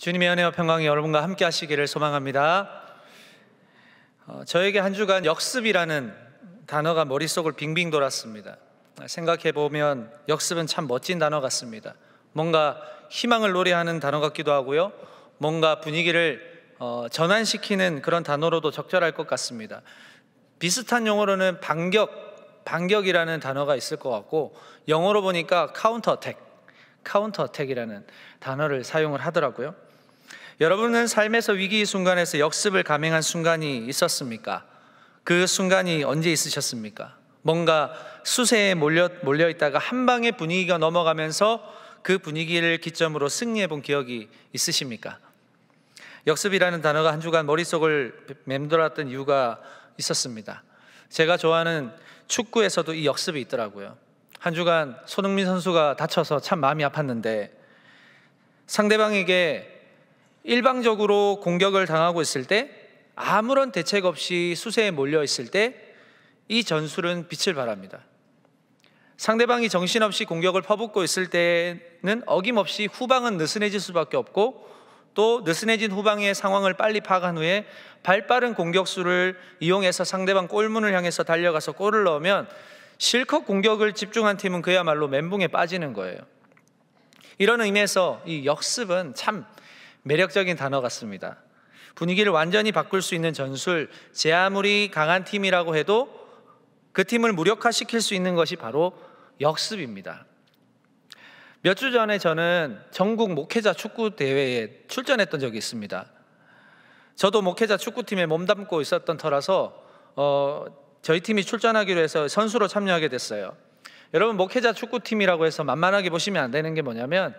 주님의 은혜와 평강이 여러분과 함께 하시기를 소망합니다. 저에게 한 주간 역습이라는 단어가 머릿속을 빙빙 돌았습니다. 생각해보면 역습은 참 멋진 단어 같습니다. 뭔가 희망을 노래하는 단어 같기도 하고요, 뭔가 분위기를 전환시키는 그런 단어로도 적절할 것 같습니다. 비슷한 용어로는 반격이라는 단어가 있을 것 같고, 영어로 보니까 카운터어택이라는 단어를 사용을 하더라고요. 여러분은 삶에서 위기 순간에서 역습을 감행한 순간이 있었습니까? 그 순간이 언제 있으셨습니까? 뭔가 수세에 몰려 있다가 한 방에 분위기가 넘어가면서 그 분위기를 기점으로 승리해 본 기억이 있으십니까? 역습이라는 단어가 한 주간 머릿속을 맴돌았던 이유가 있었습니다. 제가 좋아하는 축구에서도 이 역습이 있더라고요. 한 주간 손흥민 선수가 다쳐서 참 마음이 아팠는데, 상대방에게 일방적으로 공격을 당하고 있을 때, 아무런 대책 없이 수세에 몰려 있을 때 이 전술은 빛을 발합니다. 상대방이 정신없이 공격을 퍼붓고 있을 때는 어김없이 후방은 느슨해질 수밖에 없고, 또 느슨해진 후방의 상황을 빨리 파악한 후에 발빠른 공격수를 이용해서 상대방 골문을 향해서 달려가서 골을 넣으면 실컷 공격을 집중한 팀은 그야말로 멘붕에 빠지는 거예요. 이런 의미에서 이 역습은 참 매력적인 단어 같습니다. 분위기를 완전히 바꿀 수 있는 전술, 제 아무리 강한 팀이라고 해도 그 팀을 무력화시킬 수 있는 것이 바로 역습입니다. 몇 주 전에 저는 전국 목회자 축구 대회에 출전했던 적이 있습니다. 저도 목회자 축구팀에 몸담고 있었던 터라서 저희 팀이 출전하기로 해서 선수로 참여하게 됐어요. 여러분, 목회자 축구팀이라고 해서 만만하게 보시면 안 되는 게 뭐냐면,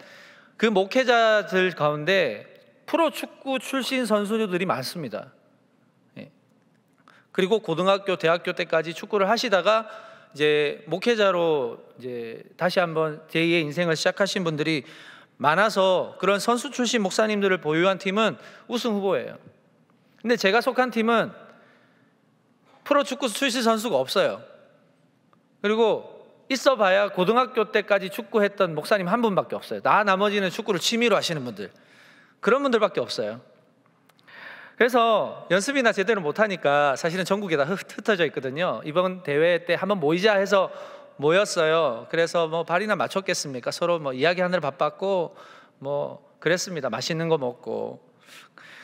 그 목회자들 가운데 프로 축구 출신 선수들이 많습니다. 그리고 고등학교, 대학교 때까지 축구를 하시다가 이제 목회자로 이제 다시 한번 제2의 인생을 시작하신 분들이 많아서, 그런 선수 출신 목사님들을 보유한 팀은 우승 후보예요. 근데 제가 속한 팀은 프로 축구 출신 선수가 없어요. 그리고 있어봐야 고등학교 때까지 축구했던 목사님 한 분밖에 없어요. 나머지는 축구를 취미로 하시는 분들, 그런 분들밖에 없어요. 그래서 연습이나 제대로 못하니까 사실은 전국에 다 흩어져 있거든요. 이번 대회 때 한번 모이자 해서 모였어요. 그래서 뭐 발이나 맞췄겠습니까? 서로 뭐 이야기하느라 바빴고 뭐 그랬습니다. 맛있는 거 먹고.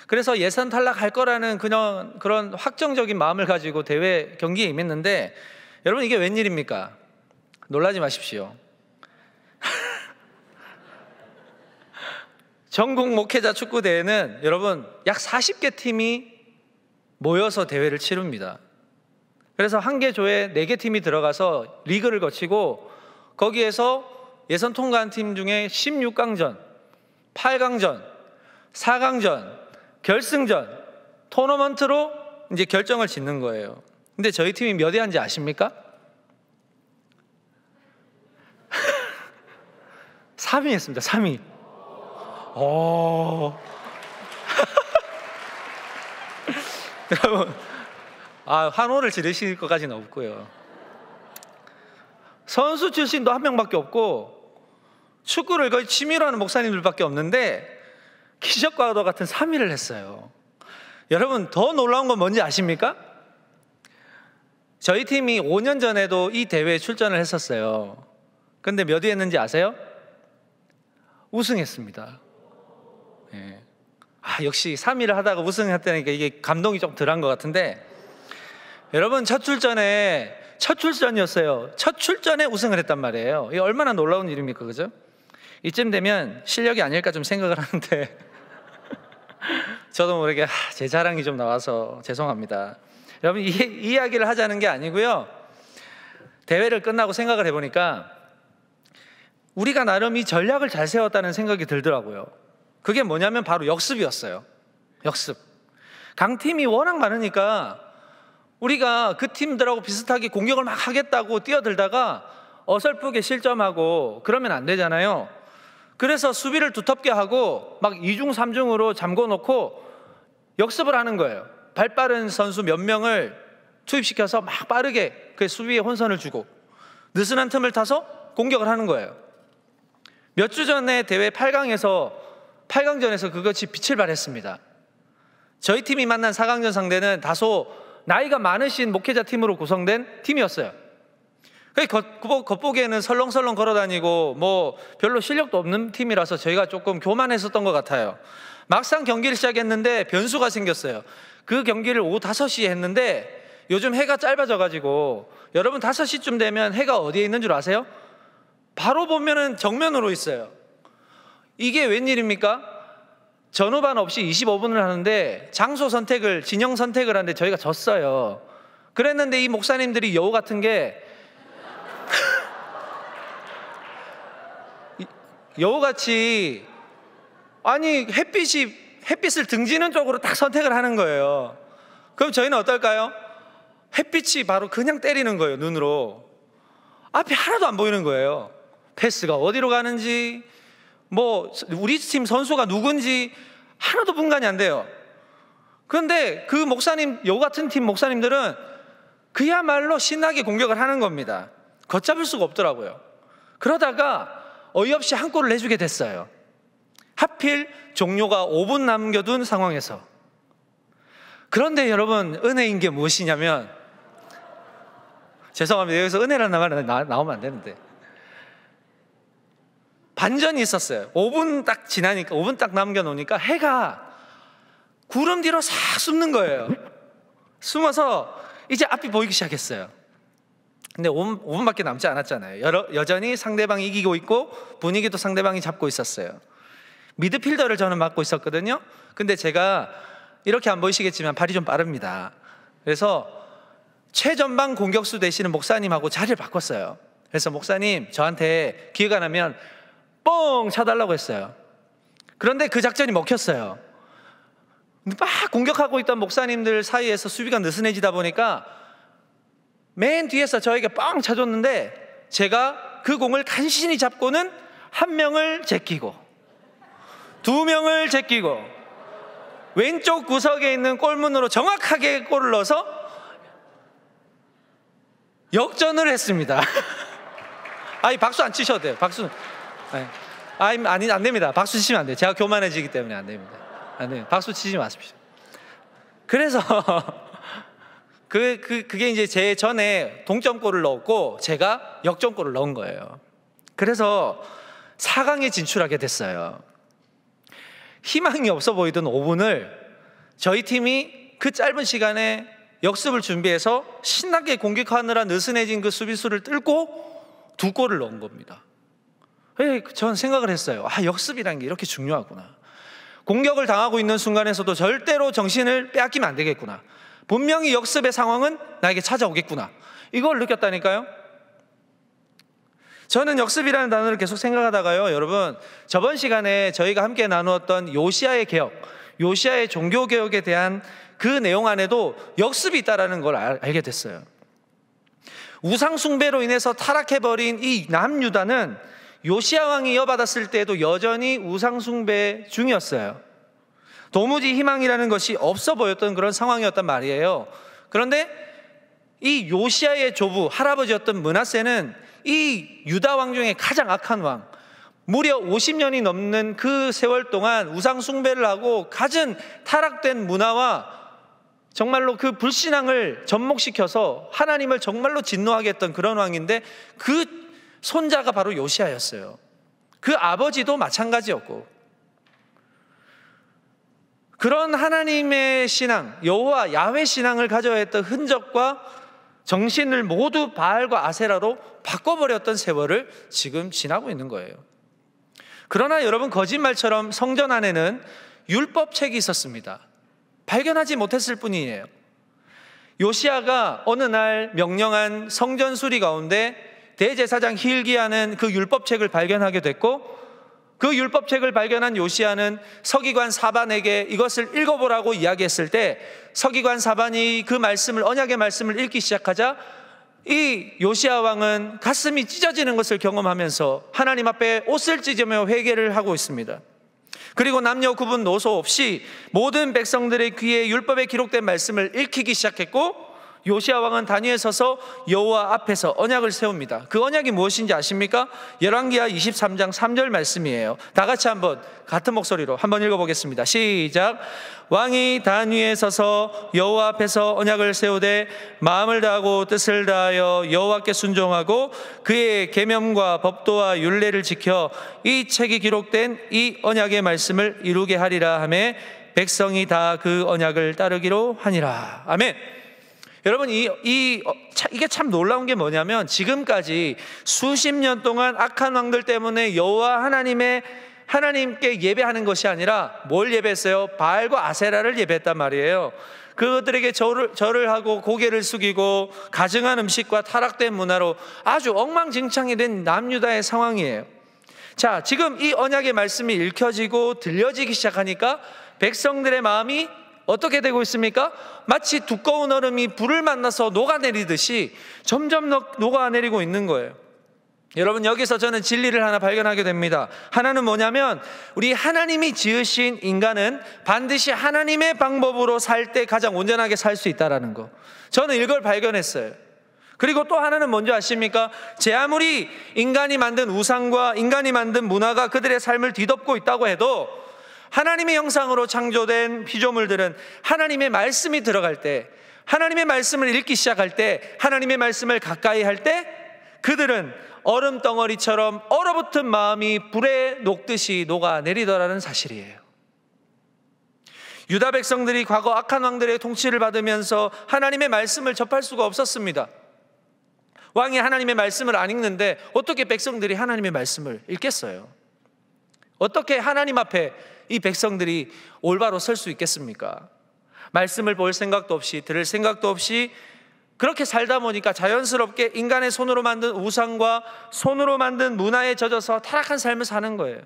그래서 예선 탈락할 거라는 그런 확정적인 마음을 가지고 대회 경기에 임했는데, 여러분, 이게 웬일입니까? 놀라지 마십시오. 전국 목회자 축구대회는 여러분 약 40개 팀이 모여서 대회를 치릅니다. 그래서 한 개 조에 4개 팀이 들어가서 리그를 거치고, 거기에서 예선 통과한 팀 중에 16강전, 8강전, 4강전, 결승전, 토너먼트로 이제 결정을 짓는 거예요. 근데 저희 팀이 몇 위 한지 아십니까? 3위 했습니다. 3위. 여러분, 환호를 지르실 것까지는 없고요. 선수 출신도 한 명밖에 없고 축구를 거의 취미로 하는 목사님들밖에 없는데 기적과도 같은 3위를 했어요. 여러분, 더 놀라운 건 뭔지 아십니까? 저희 팀이 5년 전에도 이 대회에 출전을 했었어요. 근데 몇 위 했는지 아세요? 우승했습니다. 네. 역시 3위를 하다가 우승했다니까 이게 감동이 좀 덜한 것 같은데, 여러분, 첫 출전이었어요. 첫 출전에 우승을 했단 말이에요. 이게 얼마나 놀라운 일입니까, 그죠? 이쯤 되면 실력이 아닐까 좀 생각을 하는데 저도 모르게 제 자랑이 좀 나와서 죄송합니다. 여러분, 이 이야기를 하자는 게 아니고요, 대회를 끝나고 생각을 해보니까 우리가 나름 이 전략을 잘 세웠다는 생각이 들더라고요. 그게 뭐냐면 바로 역습이었어요. 역습. 강팀이 워낙 많으니까 우리가 그 팀들하고 비슷하게 공격을 막 하겠다고 뛰어들다가 어설프게 실점하고 그러면 안 되잖아요. 그래서 수비를 두텁게 하고 막 2중 3중으로 잠궈놓고 역습을 하는 거예요. 발빠른 선수 몇 명을 투입시켜서 막 빠르게 그 수비에 혼선을 주고 느슨한 틈을 타서 공격을 하는 거예요. 몇 주 전에 대회 8강에서 8강전에서 그것이 빛을 발했습니다. 저희 팀이 만난 4강전 상대는 다소 나이가 많으신 목회자 팀으로 구성된 팀이었어요. 겉보기에는 설렁설렁 걸어다니고 뭐 별로 실력도 없는 팀이라서 저희가 조금 교만했었던 것 같아요. 막상 경기를 시작했는데 변수가 생겼어요. 그 경기를 오후 5시에 했는데 요즘 해가 짧아져가지고 여러분 5시쯤 되면 해가 어디에 있는 줄 아세요? 바로 보면은 정면으로 있어요. 이게 웬일입니까? 전후반 없이 25분을 하는데 장소 선택을, 진영 선택을 하는데 저희가 졌어요. 그랬는데 이 목사님들이 여우 같은 게 여우같이 아니 햇빛을 등지는 쪽으로 딱 선택을 하는 거예요. 그럼 저희는 어떨까요? 햇빛이 바로 그냥 때리는 거예요. 눈으로. 앞이 하나도 안 보이는 거예요. 패스가 어디로 가는지, 뭐 우리 팀 선수가 누군지 하나도 분간이 안 돼요. 그런데 그 목사님, 여우 같은 팀 목사님들은 그야말로 신나게 공격을 하는 겁니다. 걷잡을 수가 없더라고요. 그러다가 어이없이 한 골을 내주게 됐어요. 하필 종료가 5분 남겨둔 상황에서. 그런데 여러분, 은혜인 게 무엇이냐면, 죄송합니다. 여기서 은혜라는 말 나오면 안 되는데, 반전이 있었어요. 5분 딱 지나니까, 5분 딱 남겨놓으니까 해가 구름 뒤로 싹 숨는 거예요. 숨어서 이제 앞이 보이기 시작했어요. 근데 5분밖에 남지 않았잖아요. 여전히 상대방이 이기고 있고 분위기도 상대방이 잡고 있었어요. 미드필더를 저는 맡고 있었거든요. 근데 제가 이렇게 안 보이시겠지만 발이 좀 빠릅니다. 그래서 최전방 공격수 되시는 목사님하고 자리를 바꿨어요. 그래서 목사님, 저한테 기회가 나면 뻥 차달라고 했어요. 그런데 그 작전이 먹혔어요. 막 공격하고 있던 목사님들 사이에서 수비가 느슨해지다 보니까 맨 뒤에서 저에게 뻥 차줬는데, 제가 그 공을 간신히 잡고는 한 명을 제끼고 두 명을 제끼고 왼쪽 구석에 있는 골문으로 정확하게 골을 넣어서 역전을 했습니다. 아니, 박수 안 치셔도 돼요. 박수. 아니, 안 됩니다. 박수 치시면 안 돼요. 제가 교만해지기 때문에 안 됩니다. 안 돼요. 박수 치지 마십시오. 그래서 그게 이제 제 전에 동점골을 넣었고 제가 역전골을 넣은 거예요. 그래서 4강에 진출하게 됐어요. 희망이 없어 보이던 5분을 저희 팀이 그 짧은 시간에 역습을 준비해서 신나게 공격하느라 느슨해진 그 수비수를 뚫고 2골을 넣은 겁니다. 전 생각을 했어요. 역습이라는 게 이렇게 중요하구나. 공격을 당하고 있는 순간에서도 절대로 정신을 빼앗기면 안 되겠구나. 분명히 역습의 상황은 나에게 찾아오겠구나. 이걸 느꼈다니까요. 저는 역습이라는 단어를 계속 생각하다가요, 여러분, 저번 시간에 저희가 함께 나누었던 요시아의 개혁, 요시아의 종교개혁에 대한 그 내용 안에도 역습이 있다는 걸 알게 됐어요. 우상숭배로 인해서 타락해버린 이 남유다는 요시아 왕이 이어받았을 때에도 여전히 우상숭배 중이었어요. 도무지 희망이라는 것이 없어 보였던 그런 상황이었단 말이에요. 그런데 이 요시아의 조부, 할아버지였던 므낫세는 이 유다 왕 중에 가장 악한 왕, 무려 50년이 넘는 그 세월 동안 우상숭배를 하고 갖은 타락된 문화와 정말로 그 불신앙을 접목시켜서 하나님을 정말로 진노하게 했던 그런 왕인데, 그 손자가 바로 요시아였어요. 그 아버지도 마찬가지였고, 그런 하나님의 신앙, 여호와 야훼 신앙을 가져야 했던 흔적과 정신을 모두 바알과 아세라로 바꿔버렸던 세월을 지금 지나고 있는 거예요. 그러나 여러분, 거짓말처럼 성전 안에는 율법책이 있었습니다. 발견하지 못했을 뿐이에요. 요시아가 어느 날 명령한 성전 수리 가운데 대제사장 hil기야는 그 율법책을 발견하게 됐고, 그 율법책을 발견한 요시아는 서기관 사반에게 이것을 읽어보라고 이야기했을 때, 서기관 사반이 그 말씀을, 언약의 말씀을 읽기 시작하자 이 요시아 왕은 가슴이 찢어지는 것을 경험하면서 하나님 앞에 옷을 찢으며 회개를 하고 있습니다. 그리고 남녀 구분 노소 없이 모든 백성들의 귀에 율법에 기록된 말씀을 읽히기 시작했고, 요시야 왕은 단위에 서서 여호와 앞에서 언약을 세웁니다. 그 언약이 무엇인지 아십니까? 열왕기하 23장 3절 말씀이에요. 다 같이 한번 같은 목소리로 한번 읽어보겠습니다. 시작. 왕이 단위에 서서 여호와 앞에서 언약을 세우되 마음을 다하고 뜻을 다하여 여호와께 순종하고 그의 계명과 법도와 율례를 지켜 이 책이 기록된 이 언약의 말씀을 이루게 하리라 하매 백성이 다 그 언약을 따르기로 하니라. 아멘. 여러분, 이게 참 놀라운 게 뭐냐면, 지금까지 수십 년 동안 악한 왕들 때문에 여호와 하나님께 예배하는 것이 아니라 뭘 예배했어요? 바알과 아세라를 예배했단 말이에요. 그들에게 절을 하고 고개를 숙이고 가증한 음식과 타락된 문화로 아주 엉망진창이 된 남유다의 상황이에요. 자, 지금 이 언약의 말씀이 읽혀지고 들려지기 시작하니까 백성들의 마음이 어떻게 되고 있습니까? 마치 두꺼운 얼음이 불을 만나서 녹아내리듯이 점점 녹아내리고 있는 거예요. 여러분, 여기서 저는 진리를 하나 발견하게 됩니다. 하나는 뭐냐면, 우리 하나님이 지으신 인간은 반드시 하나님의 방법으로 살 때 가장 온전하게 살 수 있다는 거, 저는 이걸 발견했어요. 그리고 또 하나는 뭔지 아십니까? 제 아무리 인간이 만든 우상과 인간이 만든 문화가 그들의 삶을 뒤덮고 있다고 해도 하나님의 형상으로 창조된 피조물들은 하나님의 말씀이 들어갈 때, 하나님의 말씀을 읽기 시작할 때, 하나님의 말씀을 가까이 할 때 그들은 얼음 덩어리처럼 얼어붙은 마음이 불에 녹듯이 녹아내리더라는 사실이에요. 유다 백성들이 과거 악한 왕들의 통치를 받으면서 하나님의 말씀을 접할 수가 없었습니다. 왕이 하나님의 말씀을 안 읽는데 어떻게 백성들이 하나님의 말씀을 읽겠어요? 어떻게 하나님 앞에 이 백성들이 올바로 설 수 있겠습니까? 말씀을 볼 생각도 없이, 들을 생각도 없이 그렇게 살다 보니까 자연스럽게 인간의 손으로 만든 우상과 손으로 만든 문화에 젖어서 타락한 삶을 사는 거예요.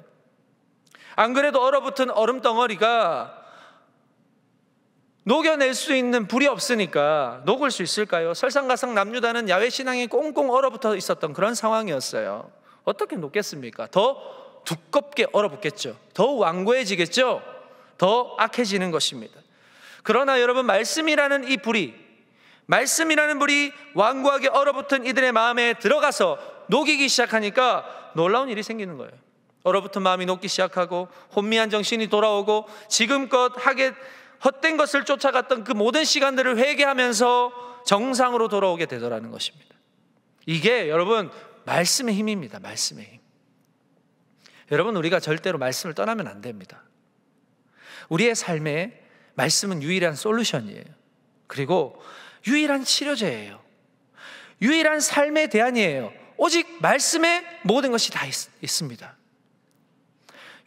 안 그래도 얼어붙은 얼음 덩어리가 녹여낼 수 있는 불이 없으니까 녹을 수 있을까요? 설상가상 남유다는 야훼 신앙이 꽁꽁 얼어붙어 있었던 그런 상황이었어요. 어떻게 녹겠습니까? 더 두껍게 얼어붙겠죠. 더 완고해지겠죠. 더 악해지는 것입니다. 그러나 여러분, 말씀이라는 불이 완고하게 얼어붙은 이들의 마음에 들어가서 녹이기 시작하니까 놀라운 일이 생기는 거예요. 얼어붙은 마음이 녹기 시작하고 혼미한 정신이 돌아오고 지금껏 헛된 것을 쫓아갔던 그 모든 시간들을 회개하면서 정상으로 돌아오게 되더라는 것입니다. 이게 여러분, 말씀의 힘입니다. 말씀의 힘. 여러분, 우리가 절대로 말씀을 떠나면 안 됩니다. 우리의 삶에 말씀은 유일한 솔루션이에요. 그리고 유일한 치료제예요. 유일한 삶의 대안이에요. 오직 말씀에 모든 것이 다 있습니다.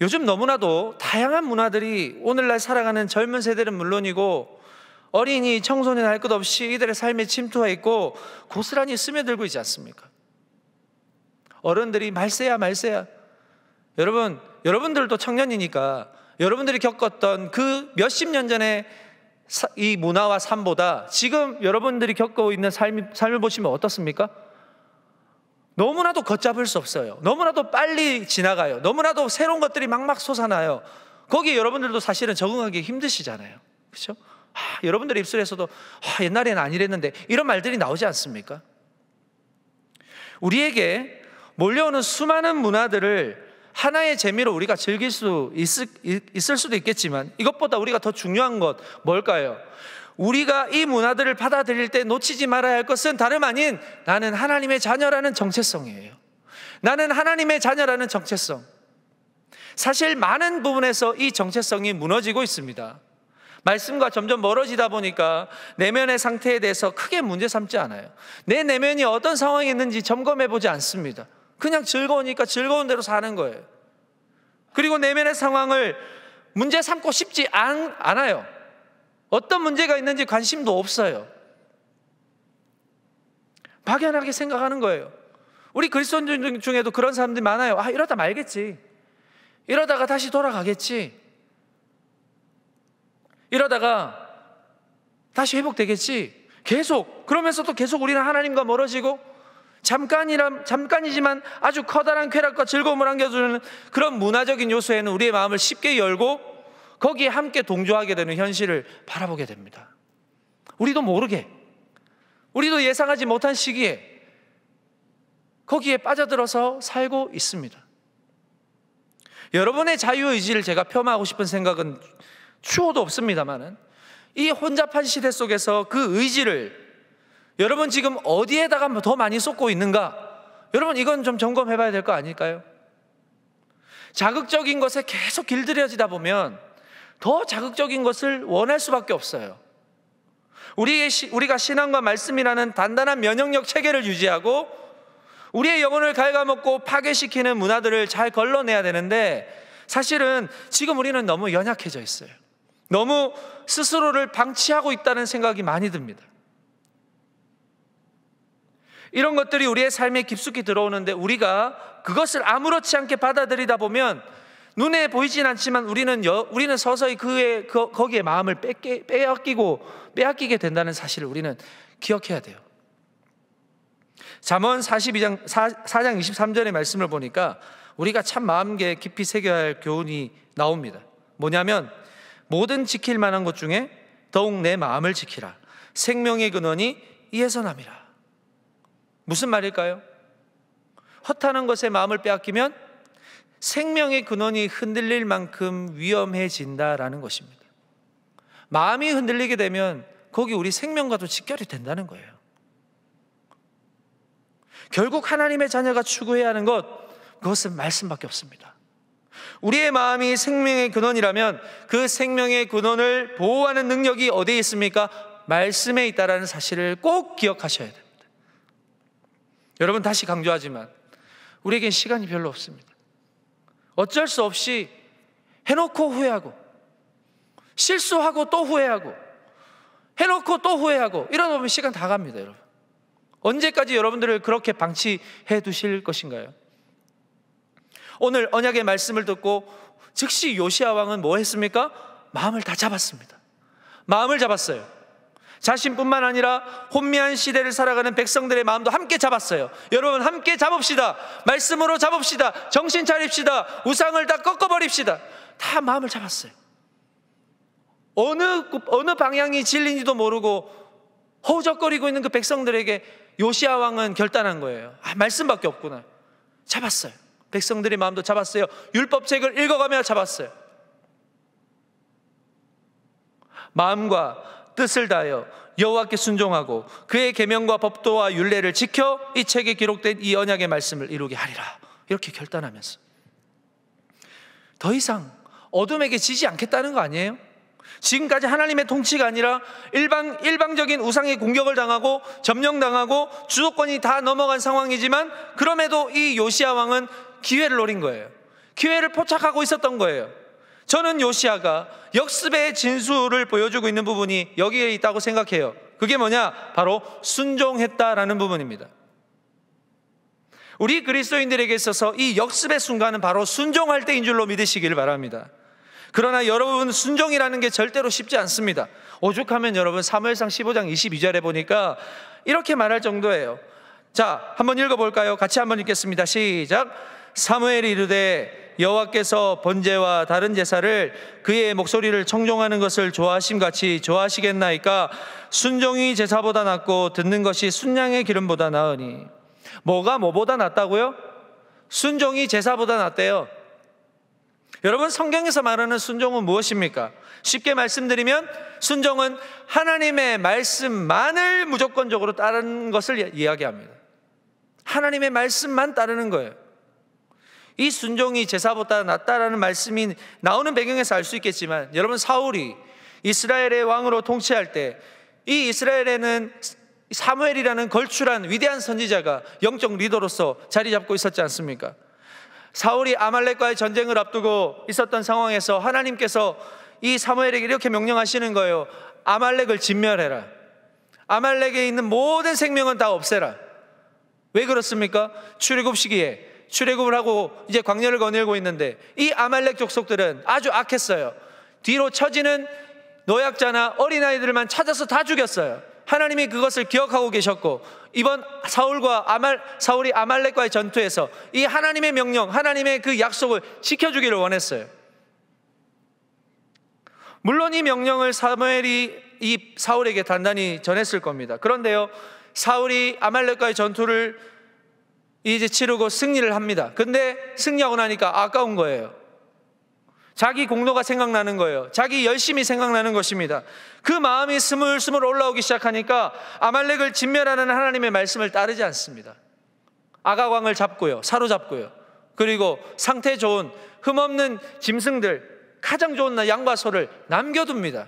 요즘 너무나도 다양한 문화들이 오늘날 살아가는 젊은 세대는 물론이고 어린이, 청소년 할 것 없이 이들의 삶에 침투해 있고 고스란히 스며들고 있지 않습니까? 어른들이 말세야. 여러분들도 청년이니까 여러분들이 겪었던 그 몇십 년 전에 이 문화와 삶보다 지금 여러분들이 겪고 있는 삶을 보시면 어떻습니까? 너무나도 걷잡을 수 없어요. 너무나도 빨리 지나가요. 너무나도 새로운 것들이 막막 솟아나요. 거기에 여러분들도 사실은 적응하기 힘드시잖아요. 그렇죠? 여러분들의 입술에서도 옛날에는 아니랬는데 이런 말들이 나오지 않습니까? 우리에게 몰려오는 수많은 문화들을 하나의 재미로 우리가 즐길 수 있을 수도 있겠지만 이것보다 우리가 더 중요한 것 뭘까요? 우리가 이 문화들을 받아들일 때 놓치지 말아야 할 것은 다름 아닌 나는 하나님의 자녀라는 정체성이에요. 나는 하나님의 자녀라는 정체성. 사실 많은 부분에서 이 정체성이 무너지고 있습니다. 말씀과 점점 멀어지다 보니까 내면의 상태에 대해서 크게 문제 삼지 않아요. 내 내면이 어떤 상황에 있는지 점검해 보지 않습니다. 그냥 즐거우니까 즐거운 대로 사는 거예요. 그리고 내면의 상황을 문제 삼고 싶지 않아요. 어떤 문제가 있는지 관심도 없어요. 막연하게 생각하는 거예요. 우리 그리스도인들 중에도 그런 사람들이 많아요. 이러다 말겠지. 이러다가 다시 돌아가겠지. 이러다가 다시 회복되겠지. 그러면서도 계속 우리는 하나님과 멀어지고 잠깐이지만 아주 커다란 쾌락과 즐거움을 안겨주는 그런 문화적인 요소에는 우리의 마음을 쉽게 열고 거기에 함께 동조하게 되는 현실을 바라보게 됩니다. 우리도 모르게 우리도 예상하지 못한 시기에 거기에 빠져들어서 살고 있습니다. 여러분의 자유의지를 제가 폄하하고 싶은 생각은 추호도 없습니다만은, 이 혼잡한 시대 속에서 그 의지를 여러분 지금 어디에다가 더 많이 쏟고 있는가? 여러분 이건 좀 점검해 봐야 될 거 아닐까요? 자극적인 것에 계속 길들여지다 보면 더 자극적인 것을 원할 수밖에 없어요. 우리가 신앙과 말씀이라는 단단한 면역력 체계를 유지하고 우리의 영혼을 갉아먹고 파괴시키는 문화들을 잘 걸러내야 되는데, 사실은 지금 우리는 너무 연약해져 있어요. 너무 스스로를 방치하고 있다는 생각이 많이 듭니다. 이런 것들이 우리의 삶에 깊숙이 들어오는데 우리가 그것을 아무렇지 않게 받아들이다 보면 눈에 보이진 않지만 우리는 서서히 거기에 마음을 빼앗기게 된다는 사실을 우리는 기억해야 돼요. 잠언 4장 23절의 말씀을 보니까 우리가 참 마음에 깊이 새겨야 할 교훈이 나옵니다. 뭐냐면, 모든 지킬 만한 것 중에 더욱 내 마음을 지키라. 생명의 근원이 이에서 남이라. 무슨 말일까요? 허탄한 것에 마음을 빼앗기면 생명의 근원이 흔들릴 만큼 위험해진다라는 것입니다. 마음이 흔들리게 되면 거기 우리 생명과도 직결이 된다는 거예요. 결국 하나님의 자녀가 추구해야 하는 그것은 말씀밖에 없습니다. 우리의 마음이 생명의 근원이라면 그 생명의 근원을 보호하는 능력이 어디에 있습니까? 말씀에 있다는 사실을 꼭 기억하셔야 됩니다. 여러분, 다시 강조하지만 우리에겐 시간이 별로 없습니다. 어쩔 수 없이 해놓고 후회하고, 실수하고 또 후회하고, 해놓고 또 후회하고, 이러다 보면 시간 다 갑니다. 여러분, 언제까지 여러분들을 그렇게 방치해 두실 것인가요? 오늘 언약의 말씀을 듣고 즉시 요시야 왕은 뭐 했습니까? 마음을 다 잡았습니다. 마음을 잡았어요. 자신뿐만 아니라 혼미한 시대를 살아가는 백성들의 마음도 함께 잡았어요. 여러분, 함께 잡읍시다. 말씀으로 잡읍시다. 정신 차립시다. 우상을 다 꺾어버립시다. 다 마음을 잡았어요. 어느 방향이 진리인지도 모르고 허우적거리고 있는 그 백성들에게 요시야 왕은 결단한 거예요. 말씀밖에 없구나. 잡았어요. 백성들의 마음도 잡았어요. 율법책을 읽어가며 잡았어요. 마음과 뜻을 다하여 여호와께 순종하고 그의 계명과 법도와 율례를 지켜 이 책에 기록된 이 언약의 말씀을 이루게 하리라. 이렇게 결단하면서 더 이상 어둠에게 지지 않겠다는 거 아니에요? 지금까지 하나님의 통치가 아니라 일방적인 우상의 공격을 당하고 점령당하고 주도권이 다 넘어간 상황이지만, 그럼에도 이 요시야 왕은 기회를 노린 거예요. 기회를 포착하고 있었던 거예요. 저는 요시야가 역습의 진수를 보여주고 있는 부분이 여기에 있다고 생각해요. 그게 뭐냐? 바로 순종했다라는 부분입니다. 우리 그리스도인들에게 있어서 이 역습의 순간은 바로 순종할 때인 줄로 믿으시길 바랍니다. 그러나 여러분, 순종이라는 게 절대로 쉽지 않습니다. 오죽하면 여러분 사무엘상 15장 22절에 보니까 이렇게 말할 정도예요. 자, 한번 읽어볼까요? 같이 한번 읽겠습니다. 시작. 사무엘이 이르되 여호와께서 번제와 다른 제사를 그의 목소리를 청종하는 것을 좋아하심같이 좋아하시겠나이까? 순종이 제사보다 낫고 듣는 것이 순양의 기름보다 나으니. 뭐가 뭐보다 낫다고요? 순종이 제사보다 낫대요. 여러분, 성경에서 말하는 순종은 무엇입니까? 쉽게 말씀드리면 순종은 하나님의 말씀만을 무조건적으로 따르는 것을 이야기합니다. 하나님의 말씀만 따르는 거예요. 이 순종이 제사보다 낫다라는 말씀이 나오는 배경에서 알 수 있겠지만, 여러분, 사울이 이스라엘의 왕으로 통치할 때 이 이스라엘에는 사무엘이라는 걸출한 위대한 선지자가 영적 리더로서 자리 잡고 있었지 않습니까? 사울이 아말렉과의 전쟁을 앞두고 있었던 상황에서 하나님께서 이 사무엘에게 이렇게 명령하시는 거예요. 아말렉을 진멸해라. 아말렉에 있는 모든 생명은 다 없애라. 왜 그렇습니까? 출애굽 시기에 출애굽을 하고 이제 광야를 거닐고 있는데 이 아말렉 족속들은 아주 악했어요. 뒤로 처지는 노약자나 어린아이들만 찾아서 다 죽였어요. 하나님이 그것을 기억하고 계셨고, 이번 사울이 아말렉과의 전투에서 이 하나님의 명령, 하나님의 그 약속을 지켜주기를 원했어요. 물론 이 명령을 사무엘이 이 사울에게 단단히 전했을 겁니다. 그런데요, 사울이 아말렉과의 전투를 이제 치르고 승리를 합니다. 근데 승리하고 나니까 아까운 거예요. 자기 공로가 생각나는 거예요. 자기 열심이 생각나는 것입니다. 그 마음이 스물스물 올라오기 시작하니까 아말렉을 진멸하는 하나님의 말씀을 따르지 않습니다. 아가광을 잡고요, 사로잡고요, 그리고 상태 좋은 흠없는 짐승들, 가장 좋은 양과 소를 남겨둡니다.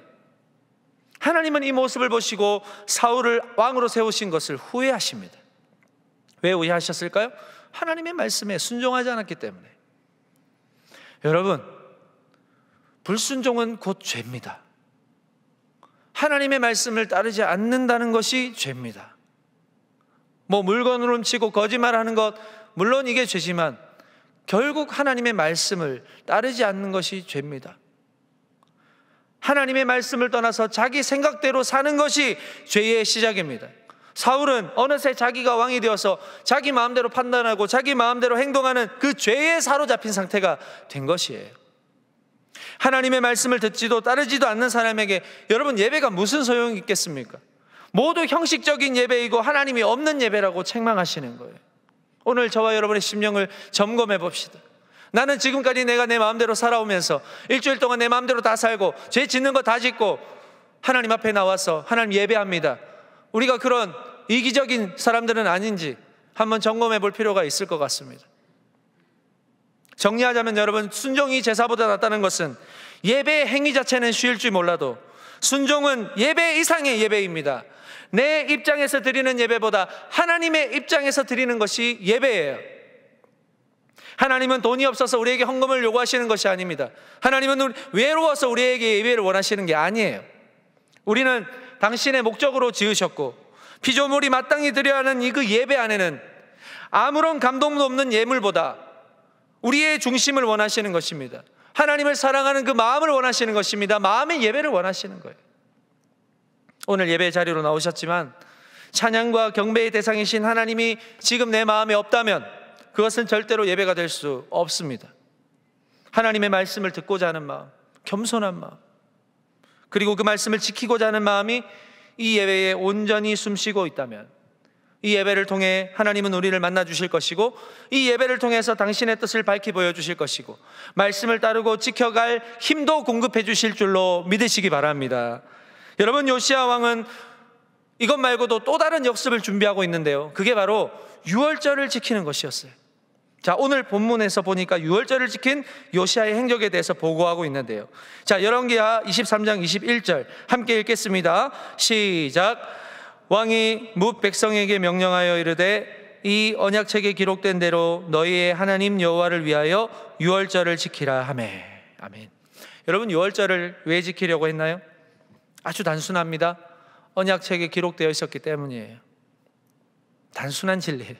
하나님은 이 모습을 보시고 사울을 왕으로 세우신 것을 후회하십니다. 왜 후회하셨을까요? 하나님의 말씀에 순종하지 않았기 때문에. 여러분, 불순종은 곧 죄입니다. 하나님의 말씀을 따르지 않는다는 것이 죄입니다. 물건을 훔치고 거짓말하는 것, 물론 이게 죄지만 결국 하나님의 말씀을 따르지 않는 것이 죄입니다. 하나님의 말씀을 떠나서 자기 생각대로 사는 것이 죄의 시작입니다. 사울은 어느새 자기가 왕이 되어서 자기 마음대로 판단하고 자기 마음대로 행동하는 그 죄에 사로잡힌 상태가 된 것이에요. 하나님의 말씀을 듣지도 따르지도 않는 사람에게 여러분, 예배가 무슨 소용이 있겠습니까? 모두 형식적인 예배이고 하나님이 없는 예배라고 책망하시는 거예요. 오늘 저와 여러분의 심령을 점검해 봅시다. 나는 지금까지 내가 내 마음대로 살아오면서 일주일 동안 내 마음대로 다 살고 죄 짓는 거 다 짓고 하나님 앞에 나와서 하나님 예배합니다. 우리가 그런 이기적인 사람들은 아닌지 한번 점검해 볼 필요가 있을 것 같습니다. 정리하자면 여러분, 순종이 제사보다 낫다는 것은 예배의 행위 자체는 쉬울지 몰라도 순종은 예배 이상의 예배입니다. 내 입장에서 드리는 예배보다 하나님의 입장에서 드리는 것이 예배예요. 하나님은 돈이 없어서 우리에게 헌금을 요구하시는 것이 아닙니다. 하나님은 외로워서 우리에게 예배를 원하시는 게 아니에요. 우리는 당신의 목적으로 지으셨고 피조물이 마땅히 드려야 하는 이 그 예배 안에는 아무런 감동도 없는 예물보다 우리의 중심을 원하시는 것입니다. 하나님을 사랑하는 그 마음을 원하시는 것입니다. 마음의 예배를 원하시는 거예요. 오늘 예배 자리로 나오셨지만 찬양과 경배의 대상이신 하나님이 지금 내 마음에 없다면 그것은 절대로 예배가 될 수 없습니다. 하나님의 말씀을 듣고자 하는 마음, 겸손한 마음, 그리고 그 말씀을 지키고자 하는 마음이 이 예배에 온전히 숨쉬고 있다면 이 예배를 통해 하나님은 우리를 만나 주실 것이고 이 예배를 통해서 당신의 뜻을 밝히 보여주실 것이고 말씀을 따르고 지켜갈 힘도 공급해 주실 줄로 믿으시기 바랍니다. 여러분, 요시야 왕은 이것 말고도 또 다른 역습을 준비하고 있는데요, 그게 바로 유월절을 지키는 것이었어요. 자, 오늘 본문에서 보니까 유월절을 지킨 요시야의 행적에 대해서 보고하고 있는데요, 자, 열왕기하 23장 21절 함께 읽겠습니다. 시작. 왕이 뭇 백성에게 명령하여 이르되 이 언약책에 기록된 대로 너희의 하나님 여호와를 위하여 유월절을 지키라 하매. 아멘. 여러분, 유월절을 왜 지키려고 했나요? 아주 단순합니다. 언약책에 기록되어 있었기 때문이에요. 단순한 진리.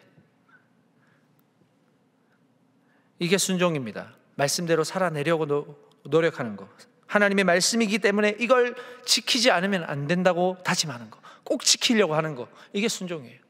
이게 순종입니다. 말씀대로 살아내려고 노력하는 것. 하나님의 말씀이기 때문에 이걸 지키지 않으면 안 된다고 다짐하는 것, 꼭 지키려고 하는 것, 이게 순종이에요.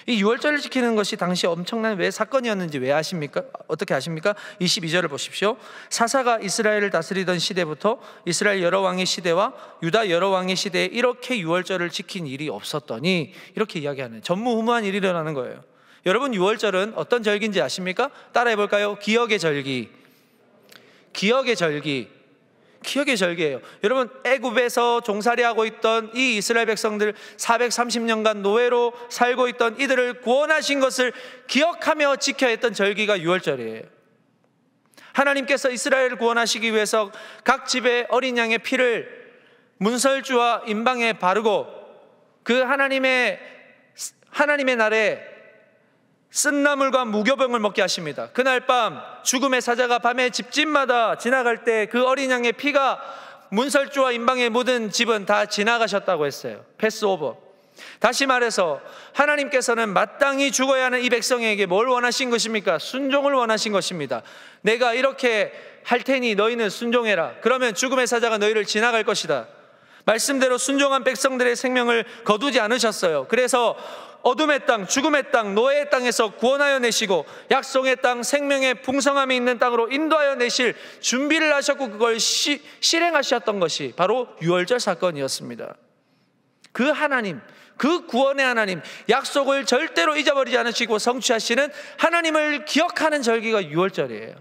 이 유월절을 지키는 것이 당시 엄청난 왜 사건이었는지 왜 아십니까? 어떻게 아십니까? 22절을 보십시오. 사사가 이스라엘을 다스리던 시대부터 이스라엘 여러 왕의 시대와 유다 여러 왕의 시대에 이렇게 유월절을 지킨 일이 없었더니, 이렇게 이야기하는 전무후무한 일이 일어나는 거예요. 여러분, 유월절은 어떤 절기인지 아십니까? 따라해 볼까요? 기억의 절기. 기억의 절기. 기억의 절기예요. 여러분, 애굽에서 종살이하고 있던 이 이스라엘 백성들 430년간 노예로 살고 있던 이들을 구원하신 것을 기억하며 지켜야 했던 절기가 유월절이에요. 하나님께서 이스라엘을 구원하시기 위해서 각 집의 어린 양의 피를 문설주와 임방에 바르고 그 하나님의 날에 쓴나물과 무교병을 먹게 하십니다. 그날 밤 죽음의 사자가 밤에 집집마다 지나갈 때 그 어린 양의 피가 문설주와 임방에 묻은 집은 다 지나가셨다고 했어요. 패스오버. 다시 말해서 하나님께서는 마땅히 죽어야 하는 이 백성에게 뭘 원하신 것입니까? 순종을 원하신 것입니다. 내가 이렇게 할 테니 너희는 순종해라. 그러면 죽음의 사자가 너희를 지나갈 것이다. 말씀대로 순종한 백성들의 생명을 거두지 않으셨어요. 그래서 어둠의 땅, 죽음의 땅, 노예의 땅에서 구원하여 내시고 약속의 땅, 생명의 풍성함이 있는 땅으로 인도하여 내실 준비를 하셨고 그걸 실행하셨던 것이 바로 유월절 사건이었습니다. 그 하나님, 그 구원의 하나님, 약속을 절대로 잊어버리지 않으시고 성취하시는 하나님을 기억하는 절기가 유월절이에요.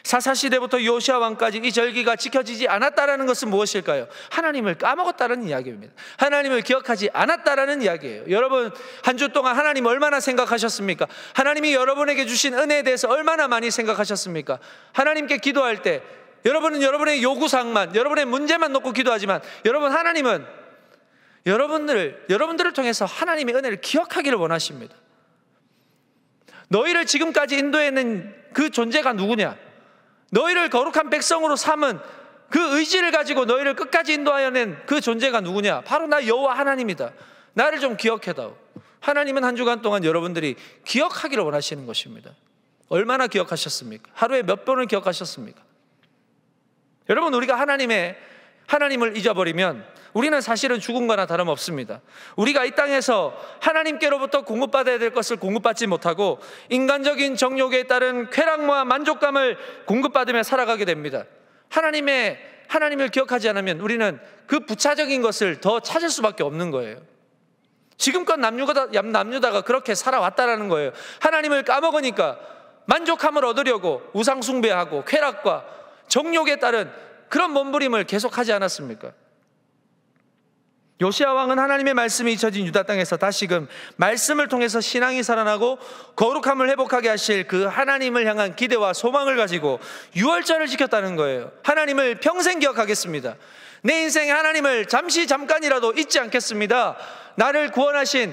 사사시대부터 요시야 왕까지 이 절기가 지켜지지 않았다는 것은 무엇일까요? 하나님을 까먹었다는 이야기입니다. 하나님을 기억하지 않았다는 이야기예요. 여러분, 한 주 동안 하나님 얼마나 생각하셨습니까? 하나님이 여러분에게 주신 은혜에 대해서 얼마나 많이 생각하셨습니까? 하나님께 기도할 때 여러분은 여러분의 요구사항만, 여러분의 문제만 놓고 기도하지만 하나님은 여러분들을 통해서 하나님의 은혜를 기억하기를 원하십니다. 너희를 지금까지 인도해낸 그 존재가 누구냐? 너희를 거룩한 백성으로 삼은 그 의지를 가지고 너희를 끝까지 인도하여낸 그 존재가 누구냐? 바로 나 여호와 하나님이다. 나를 좀 기억해다오. 하나님은 한 주간 동안 여러분들이 기억하기를 원하시는 것입니다. 얼마나 기억하셨습니까? 하루에 몇 번을 기억하셨습니까? 여러분, 우리가 하나님을 잊어버리면 우리는 사실은 죽은 거나 다름없습니다. 우리가 이 땅에서 하나님께로부터 공급받아야 될 것을 공급받지 못하고 인간적인 정욕에 따른 쾌락과 만족감을 공급받으며 살아가게 됩니다. 하나님을 기억하지 않으면 우리는 그 부차적인 것을 더 찾을 수밖에 없는 거예요. 지금껏 남유다가 그렇게 살아왔다라는 거예요. 하나님을 까먹으니까 만족함을 얻으려고 우상숭배하고 쾌락과 정욕에 따른 그런 몸부림을 계속하지 않았습니까? 요시야 왕은 하나님의 말씀이 잊혀진 유다 땅에서 다시금 말씀을 통해서 신앙이 살아나고 거룩함을 회복하게 하실 그 하나님을 향한 기대와 소망을 가지고 유월절을 지켰다는 거예요. 하나님을 평생 기억하겠습니다. 내 인생에 하나님을 잠깐이라도 잊지 않겠습니다. 나를 구원하신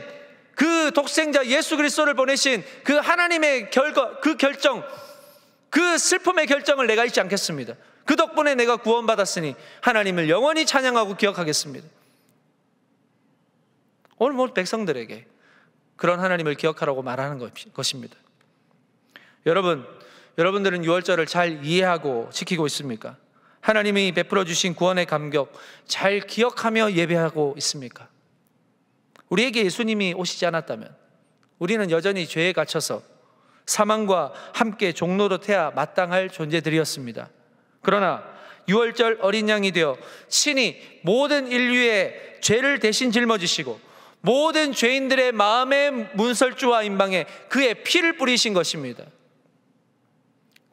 그 독생자 예수 그리스도를 보내신 그 하나님의 결정, 그 슬픔의 결정을 내가 잊지 않겠습니다. 그 덕분에 내가 구원받았으니 하나님을 영원히 찬양하고 기억하겠습니다. 오늘 모든 백성들에게 그런 하나님을 기억하라고 말하는 것입니다. 여러분들은 유월절을 잘 이해하고 지키고 있습니까? 하나님이 베풀어 주신 구원의 감격 잘 기억하며 예배하고 있습니까? 우리에게 예수님이 오시지 않았다면 우리는 여전히 죄에 갇혀서 사망과 함께 종로로 태아 마땅할 존재들이었습니다. 그러나 유월절 어린 양이 되어 친히 모든 인류의 죄를 대신 짊어지시고 모든 죄인들의 마음의 문설주와 임방에 그의 피를 뿌리신 것입니다.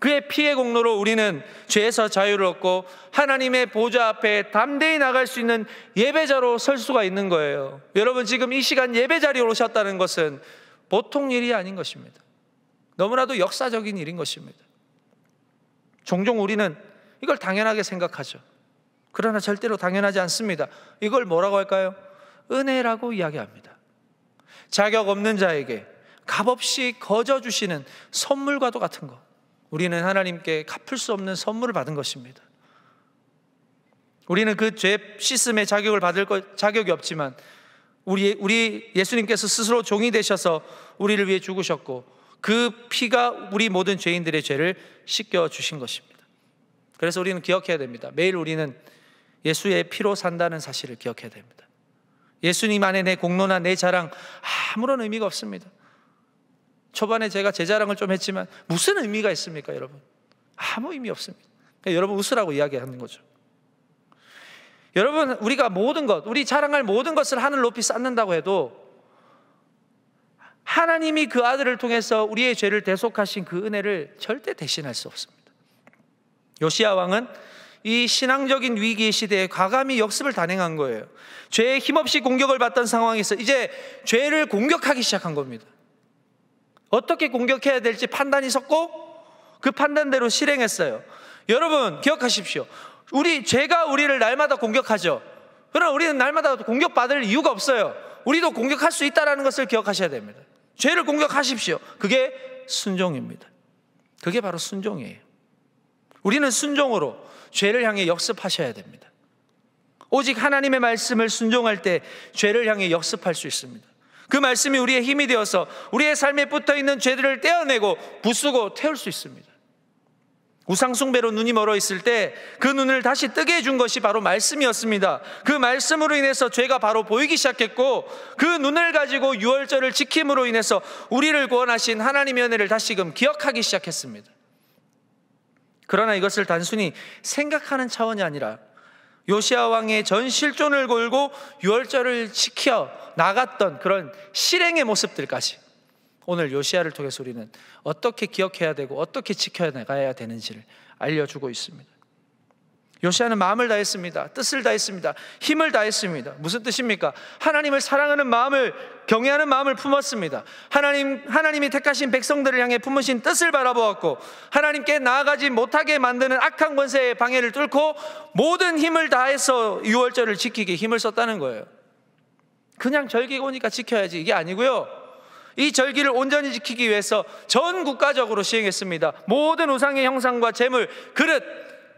그의 피의 공로로 우리는 죄에서 자유를 얻고 하나님의 보좌 앞에 담대히 나갈 수 있는 예배자로 설 수가 있는 거예요. 여러분, 지금 이 시간 예배 자리에 오셨다는 것은 보통 일이 아닌 것입니다. 너무나도 역사적인 일인 것입니다. 종종 우리는 이걸 당연하게 생각하죠. 그러나 절대로 당연하지 않습니다. 이걸 뭐라고 할까요? 은혜라고 이야기합니다. 자격 없는 자에게 값없이 거저 주시는 선물과도 같은 것. 우리는 하나님께 갚을 수 없는 선물을 받은 것입니다. 우리는 그 죄 씻음의 자격을 받을 자격이 없지만 우리 예수님께서 스스로 종이 되셔서 우리를 위해 죽으셨고 그 피가 우리 모든 죄인들의 죄를 씻겨 주신 것입니다. 그래서 우리는 기억해야 됩니다. 매일 우리는 예수의 피로 산다는 사실을 기억해야 됩니다. 예수님 안에 내 공로나 내 자랑 아무런 의미가 없습니다. 초반에 제가 제 자랑을 좀 했지만 무슨 의미가 있습니까, 여러분? 아무 의미 없습니다. 그러니까 여러분 웃으라고 이야기하는 거죠. 여러분, 우리가 우리 자랑할 모든 것을 하늘 높이 쌓는다고 해도 하나님이 그 아들을 통해서 우리의 죄를 대속하신 그 은혜를 절대 대신할 수 없습니다. 요시야 왕은 이 신앙적인 위기의 시대에 과감히 역습을 단행한 거예요. 죄에 힘없이 공격을 받던 상황에서 이제 죄를 공격하기 시작한 겁니다. 어떻게 공격해야 될지 판단이 섰고 그 판단대로 실행했어요. 여러분, 기억하십시오. 죄가 우리를 날마다 공격하죠. 그러나 우리는 날마다 공격받을 이유가 없어요. 우리도 공격할 수 있다는 것을 기억하셔야 됩니다. 죄를 공격하십시오. 그게 순종입니다. 그게 바로 순종이에요. 우리는 순종으로 죄를 향해 역습하셔야 됩니다. 오직 하나님의 말씀을 순종할 때 죄를 향해 역습할 수 있습니다. 그 말씀이 우리의 힘이 되어서 우리의 삶에 붙어있는 죄들을 떼어내고 부수고 태울 수 있습니다. 우상숭배로 눈이 멀어 있을 때 그 눈을 다시 뜨게 해준 것이 바로 말씀이었습니다. 그 말씀으로 인해서 죄가 바로 보이기 시작했고 그 눈을 가지고 유월절을 지킴으로 인해서 우리를 구원하신 하나님의 은혜를 다시금 기억하기 시작했습니다. 그러나 이것을 단순히 생각하는 차원이 아니라 요시야 왕의 전 실존을 걸고 유월절을 지켜 나갔던 그런 실행의 모습들까지 오늘 요시야를 통해서 우리는 어떻게 기억해야 되고 어떻게 지켜 나가야 되는지를 알려주고 있습니다. 요시야는 마음을 다했습니다. 뜻을 다했습니다. 힘을 다했습니다. 무슨 뜻입니까? 하나님을 사랑하는 마음을, 경외하는 마음을 품었습니다. 하나님이 택하신 백성들을 향해 품으신 뜻을 바라보았고, 하나님께 나아가지 못하게 만드는 악한 권세의 방해를 뚫고 모든 힘을 다해서 유월절을 지키기 힘을 썼다는 거예요. 그냥 절기가 오니까 지켜야지, 이게 아니고요. 이 절기를 온전히 지키기 위해서 전 국가적으로 시행했습니다. 모든 우상의 형상과 제물, 그릇,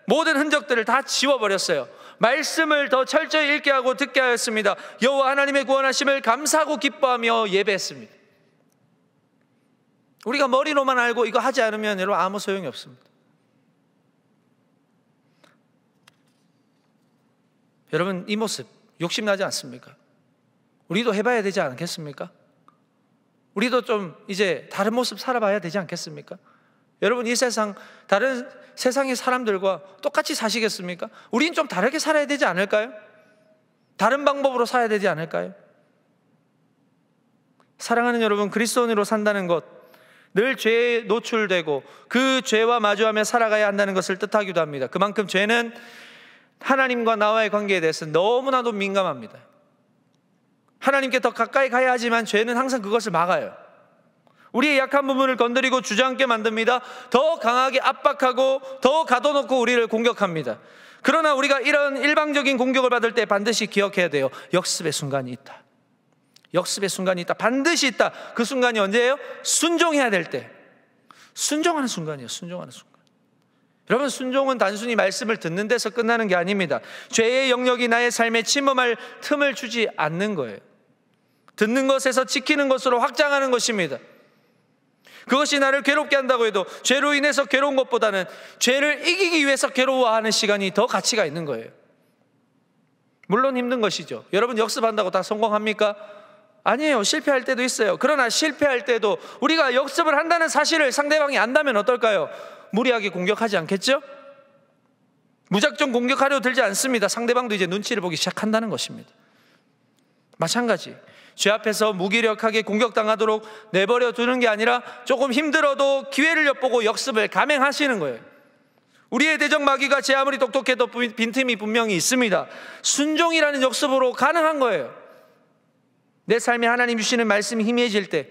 모든 흔적들을 다 지워버렸어요. 말씀을 더 철저히 읽게 하고 듣게 하였습니다. 여호와 하나님의 구원하심을 감사하고 기뻐하며 예배했습니다. 우리가 머리로만 알고 이거 하지 않으면 여러분 아무 소용이 없습니다. 여러분, 이 모습 욕심나지 않습니까? 우리도 해봐야 되지 않겠습니까? 우리도 좀 이제 다른 모습 살아봐야 되지 않겠습니까? 여러분, 이 세상, 다른 세상의 사람들과 똑같이 사시겠습니까? 우린 좀 다르게 살아야 되지 않을까요? 다른 방법으로 살아야 되지 않을까요? 사랑하는 여러분, 그리스도인으로 산다는 것, 늘 죄에 노출되고 그 죄와 마주하며 살아가야 한다는 것을 뜻하기도 합니다. 그만큼 죄는 하나님과 나와의 관계에 대해서 너무나도 민감합니다. 하나님께 더 가까이 가야 하지만 죄는 항상 그것을 막아요. 우리의 약한 부분을 건드리고 주저앉게 만듭니다. 더 강하게 압박하고 더 가둬놓고 우리를 공격합니다. 그러나 우리가 이런 일방적인 공격을 받을 때 반드시 기억해야 돼요. 역습의 순간이 있다. 역습의 순간이 있다. 반드시 있다. 그 순간이 언제예요? 순종해야 될 때. 순종하는 순간이에요. 순종하는 순간. 여러분, 순종은 단순히 말씀을 듣는 데서 끝나는 게 아닙니다. 죄의 영역이 나의 삶에 침범할 틈을 주지 않는 거예요. 듣는 것에서 지키는 것으로 확장하는 것입니다. 그것이 나를 괴롭게 한다고 해도 죄로 인해서 괴로운 것보다는 죄를 이기기 위해서 괴로워하는 시간이 더 가치가 있는 거예요. 물론 힘든 것이죠. 여러분, 역습한다고 다 성공합니까? 아니에요. 실패할 때도 있어요. 그러나 실패할 때도 우리가 역습을 한다는 사실을 상대방이 안다면 어떨까요? 무리하게 공격하지 않겠죠? 무작정 공격하려 들지 않습니다. 상대방도 이제 눈치를 보기 시작한다는 것입니다. 마찬가지, 죄 앞에서 무기력하게 공격당하도록 내버려 두는 게 아니라 조금 힘들어도 기회를 엿보고 역습을 감행하시는 거예요. 우리의 대적 마귀가 제 아무리 똑똑해도 빈틈이 분명히 있습니다. 순종이라는 역습으로 가능한 거예요. 내 삶에 하나님 주시는 말씀이 희미해질 때,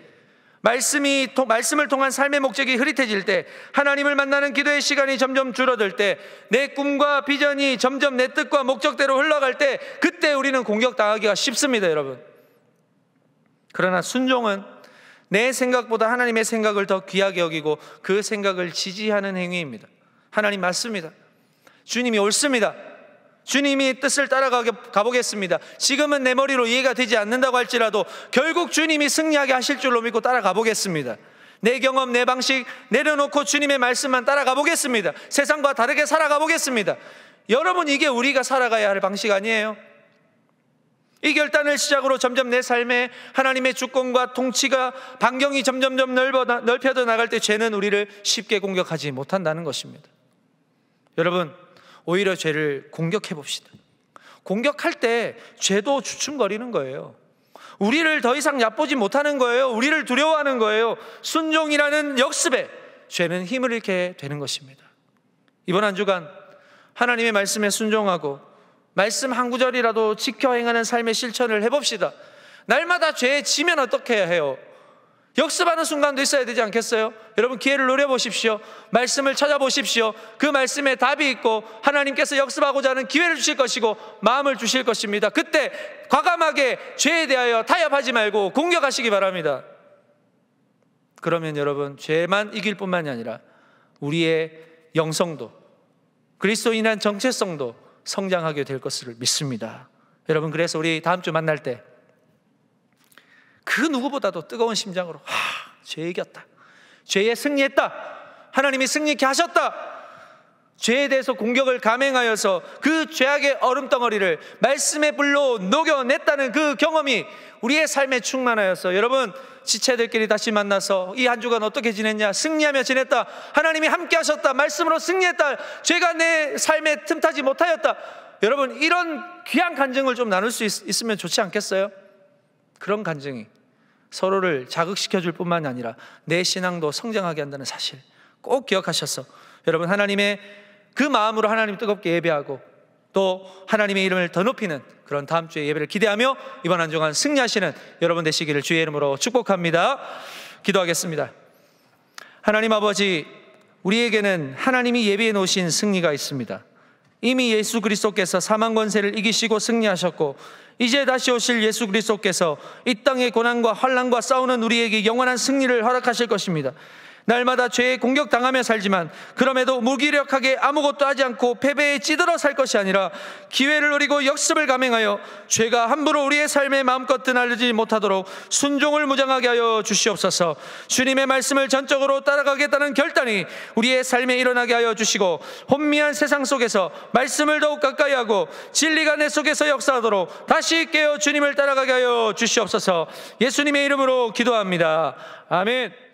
말씀을 통한 삶의 목적이 흐릿해질 때, 하나님을 만나는 기도의 시간이 점점 줄어들 때, 내 꿈과 비전이 점점 내 뜻과 목적대로 흘러갈 때, 그때 우리는 공격당하기가 쉽습니다, 여러분. 그러나 순종은 내 생각보다 하나님의 생각을 더 귀하게 여기고 그 생각을 지지하는 행위입니다. 하나님 맞습니다. 주님이 옳습니다. 주님이 뜻을 따라가보겠습니다. 지금은 내 머리로 이해가 되지 않는다고 할지라도 결국 주님이 승리하게 하실 줄로 믿고 따라가보겠습니다. 내 경험, 내 방식 내려놓고 주님의 말씀만 따라가보겠습니다. 세상과 다르게 살아가보겠습니다. 여러분, 이게 우리가 살아가야 할 방식 아니에요? 이 결단을 시작으로 점점 내 삶에 하나님의 주권과 통치가 반경이 점점점 넓혀져 나갈 때 죄는 우리를 쉽게 공격하지 못한다는 것입니다. 여러분, 오히려 죄를 공격해 봅시다. 공격할 때 죄도 주춤거리는 거예요. 우리를 더 이상 얕보지 못하는 거예요. 우리를 두려워하는 거예요. 순종이라는 역습에 죄는 힘을 잃게 되는 것입니다. 이번 한 주간 하나님의 말씀에 순종하고 말씀 한 구절이라도 지켜 행하는 삶의 실천을 해봅시다. 날마다 죄에 지면 어떻게 해야 해요? 역습하는 순간도 있어야 되지 않겠어요? 여러분, 기회를 노려보십시오. 말씀을 찾아보십시오. 그 말씀에 답이 있고 하나님께서 역습하고자 하는 기회를 주실 것이고 마음을 주실 것입니다. 그때 과감하게 죄에 대하여 타협하지 말고 공격하시기 바랍니다. 그러면 여러분, 죄만 이길 뿐만이 아니라 우리의 영성도, 그리스도인한 정체성도 성장하게 될 것을 믿습니다. 여러분, 그래서 우리 다음 주 만날 때 그 누구보다도 뜨거운 심장으로 죄 이겼다, 죄에 승리했다, 하나님이 승리케 하셨다, 죄에 대해서 공격을 감행하여서 그 죄악의 얼음덩어리를 말씀의 불로 녹여냈다는 그 경험이 우리의 삶에 충만하여서 여러분, 지체들끼리 다시 만나서 이 한 주간 어떻게 지냈냐? 승리하며 지냈다, 하나님이 함께 하셨다, 말씀으로 승리했다, 죄가 내 삶에 틈타지 못하였다, 여러분, 이런 귀한 간증을 좀 나눌 수 있으면 좋지 않겠어요? 그런 간증이 서로를 자극시켜줄 뿐만 아니라 내 신앙도 성장하게 한다는 사실 꼭 기억하셔서 여러분, 하나님의 그 마음으로 하나님 뜨겁게 예배하고 또 하나님의 이름을 더 높이는 그런 다음 주에 예배를 기대하며 이번 한 주간 승리하시는 여러분 되시기를 주의 이름으로 축복합니다. 기도하겠습니다. 하나님 아버지, 우리에게는 하나님이 예비해 놓으신 승리가 있습니다. 이미 예수 그리스도께서 사망 권세를 이기시고 승리하셨고 이제 다시 오실 예수 그리스도께서 이 땅의 고난과 환난과 싸우는 우리에게 영원한 승리를 허락하실 것입니다. 날마다 죄에 공격당하며 살지만 그럼에도 무기력하게 아무것도 하지 않고 패배에 찌들어 살 것이 아니라 기회를 누리고 역습을 감행하여 죄가 함부로 우리의 삶에 마음껏 드나들지 못하도록 순종을 무장하게 하여 주시옵소서. 주님의 말씀을 전적으로 따라가겠다는 결단이 우리의 삶에 일어나게 하여 주시고 혼미한 세상 속에서 말씀을 더욱 가까이 하고 진리가 내 속에서 역사하도록 다시 깨어 주님을 따라가게 하여 주시옵소서. 예수님의 이름으로 기도합니다. 아멘.